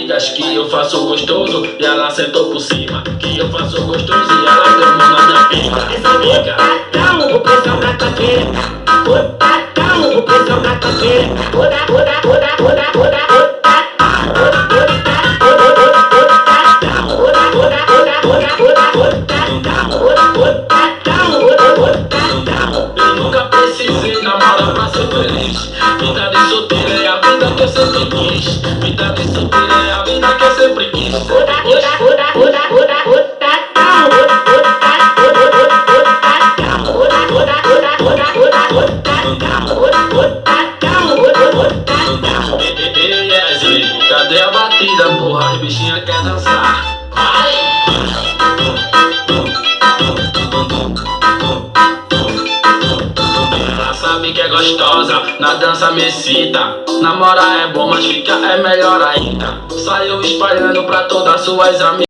amigas que eu faço gostoso e ela sentou por cima. Que eu faço gostoso e ela deu mão na minha pica. Essa amiga, patão, o pressão na tua pica. O patão, o pressão na tua pica. Eu nunca precisei namorar pra ser feliz. Vida de solteira é a vida que eu sempre quis. Vida de solteira é a vida que eu sempre quis. Ei, Wesley, cadê a batida, porra? As bichinhas quer dançar. Ela sabe que é gostosa, na dança me excita. Namorar é bom, mas ficar é melhor ainda. Saiu espalhando pra todas suas amigas.